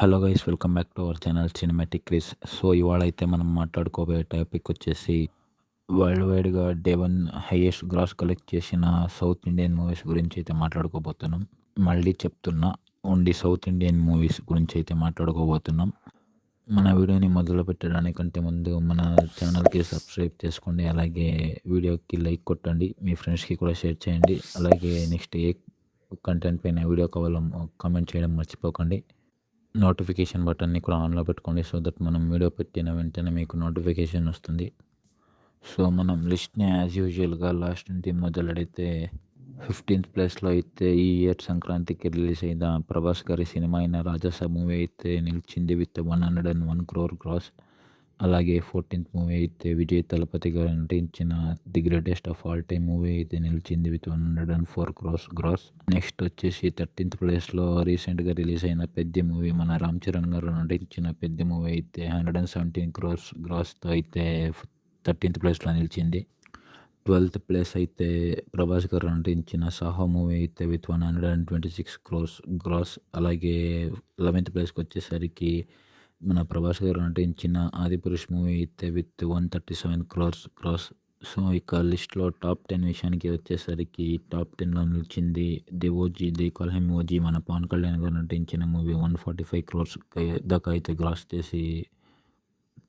Hello guys, welcome back to our channel cinematic Chris. So ఇవాళ అయితే మనం మాట్లాడుకోబోయే టాపిక్ వచ్చేసి వరల్డ్ వైడ్గా day one highest gross collect చేసిన సౌత్ ఇండియన్ మూవీస్ గురించి అయితే మాట్లాడుకోబోతున్నాం. మళ్ళీ చెప్తున్నా, ఓన్లీ సౌత్ ఇండియన్ మూవీస్ గురించి అయితే మాట్లాడుకోబోతున్నాం. మన వీడియోని మొదలు పెట్టడానికంటే ముందు మన ఛానల్కి సబ్స్క్రైబ్ చేసుకోండి, అలాగే వీడియోకి లైక్ కొట్టండి, మీ ఫ్రెండ్స్కి కూడా షేర్ చేయండి. అలాగే నెక్స్ట్ ఏ కంటెంట్ పైన వీడియో కావాలో కామెంట్ చేయడం మర్చిపోకండి. నోటిఫికేషన్ బటన్ని కూడా ఆన్లో పెట్టుకోండి, సో దట్ మనం వీడియో పెట్టిన వెంటనే మీకు నోటిఫికేషన్ వస్తుంది. సో మనం లిస్ట్ని యాజ్ యూజువల్గా లాస్ట్ నుండి మొదలెడితే 15th ప్లేస్లో అయితే ఈ ఇయర్ సంక్రాంతికి రిలీజ్ అయిన ప్రభాస్ గారి సినిమా అయిన రాజాసాబ్ మూవీ అయితే నిలిచింది విత్ 101 crore గ్రాస్. అలాగే 14th మూవీ అయితే విజయ్ తలపతి గారు నటించిన the greatest of all time movie అయితే నిలిచింది విత్ 104 crores గ్రాస్. నెక్స్ట్ వచ్చేసి 13th ప్లేస్లో రీసెంట్గా రిలీజ్ అయిన పెద్ద మూవీ, మన రామ్ చరణ్ గారు నటించిన పెద్ద మూవీ అయితే 117 crores గ్రాస్తో అయితే 13th ప్లేస్లో నిలిచింది. 12th ప్లేస్ అయితే ప్రభాస్ గారు నటించిన సాహో మూవీ అయితే విత్ 126 crores గ్రాస్. అలాగే 11th ప్లేస్కి వచ్చేసరికి మన ప్రభాస్ గారు నటించిన ఆదిపురుష్ మూవీ అయితే విత్ 137 crores గ్రాస్. సో ఇక లిస్ట్లో టాప్ 10 విషయానికి వచ్చేసరికి టాప్ 10లో నిలిచింది the OG, the call him OG, మన పవన్ కళ్యాణ్ గారు నటించిన మూవీ 145 crores దాకా అయితే గ్రాస్ చేసి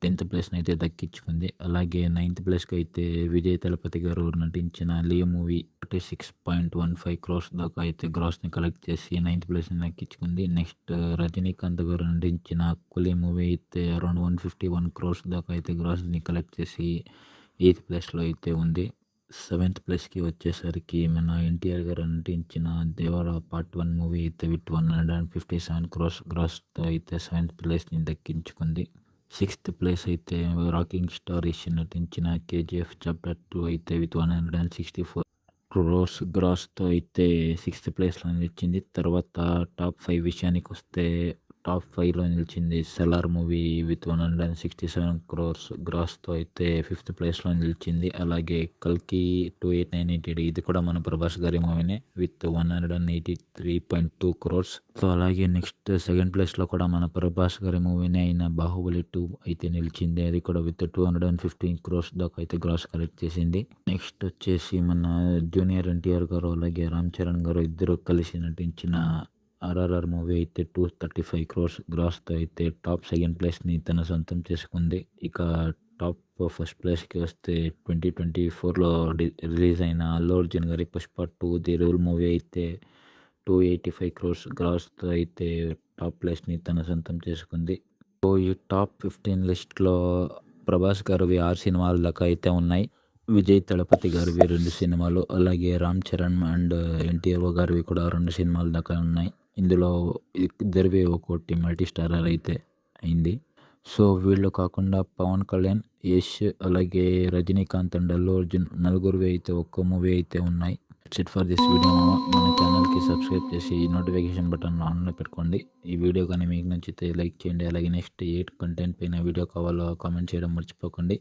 10th ప్లేస్ని అయితే దక్కించుకుంది. అలాగే 9th ప్లేస్కి అయితే విజయ్ తలపతి గారు నటించిన లియో మూవీ 36.15 crores దాకా అయితే గ్రాస్ని కలెక్ట్ చేసి 9th ప్లేస్ని దక్కించుకుంది. నెక్స్ట్ రజనీకాంత్ గారు నటించిన కూలీ మూవీ అయితే అరౌండ్ 151 crores దాకా అయితే గ్రాస్ని కలెక్ట్ చేసి 8th ప్లేస్లో అయితే ఉంది. 7th ప్లేస్కి వచ్చేసరికి మన ఎన్టీఆర్ గారు నటించిన దేవరా పార్ట్ 1 మూవీ అయితే విత్ 157 crores గ్రాస్తో అయితే 7th ప్లేస్ని దక్కించుకుంది. 6th ప్లేస్ అయితే రాకింగ్ స్టార్ యష్ నటించిన కేజీఎఫ్ చాప్టర్ 2 అయితే విత్ 164 crores గ్రాస్తో అయితే 6th ప్లేస్లో నిలిచింది. తర్వాత టాప్ 5 విషయానికి వస్తే టాప్ 5లో నిలిచింది సలార్ మూవీ విత్ 167 crores గ్రాస్తో అయితే 5th ప్లేస్లో నిలిచింది. అలాగే కల్కి 2898 ఇది కూడా మన ప్రభాస్ గారి మూవీనే విత్ 183.2 crores. సో అలాగే నెక్స్ట్ 2nd ప్లేస్లో కూడా మన ప్రభాస్ గారి మూవీనే అయిన బాహుబలి 2 అయితే నిలిచింది, అది కూడా విత్ 215 crores దాకా అయితే గ్రాస్ కలెక్ట్ చేసింది. నెక్స్ట్ వచ్చేసి మన జూనియర్ ఎన్టీఆర్ గారు అలాగే రామ్ చరణ్ గారు ఇద్దరు కలిసి నటించిన ఆర్ఆర్ఆర్ మూవీ అయితే 235 crores గ్రాస్తో అయితే టాప్ 2nd ప్లేస్ని తన సొంతం చేసుకుంది. ఇక టాప్ 1st ప్లేస్కి వస్తే 2024లో రిలీజ్ అయిన అల్లు అర్జున్ గారి పుష్ప 2 ది రూల్ మూవీ అయితే 285 crores గ్రాస్తో అయితే టాప్ ప్లేస్ని తన సొంతం చేసుకుంది. సో ఈ టాప్ 15 లిస్ట్లో ప్రభాస్ గారివి 6 సినిమాల దాకా అయితే ఉన్నాయి. విజయ్ తలపతి గారివి 2 సినిమాలు, అలాగే రామ్ చరణ్ అండ్ ఎన్టీఆర్ గారివి కూడా 2 సినిమాల దాకా ఉన్నాయి. ఇందులో ఇద్దరివి ఒక్కోటి మల్టీ స్టారర్ అయితే అయింది. సో వీళ్ళు కాకుండా పవన్ కళ్యాణ్, యష్, అలాగే రజనీకాంత్ అండ్ అల్లు అర్జున్ నలుగురివి అయితే ఒక్కో మూవీ అయితే ఉన్నాయి. It's it for this video. మన ఛానల్కి సబ్స్క్రైబ్ చేసి నోటిఫికేషన్ బటన్ ఆన్లో పెట్టుకోండి. ఈ వీడియో కానీ మీకు నచ్చితే లైక్ చేయండి, అలాగే నెక్స్ట్ ఏ కంటెంట్ పైన వీడియో కావాలో కామెంట్ చేయడం మర్చిపోకండి.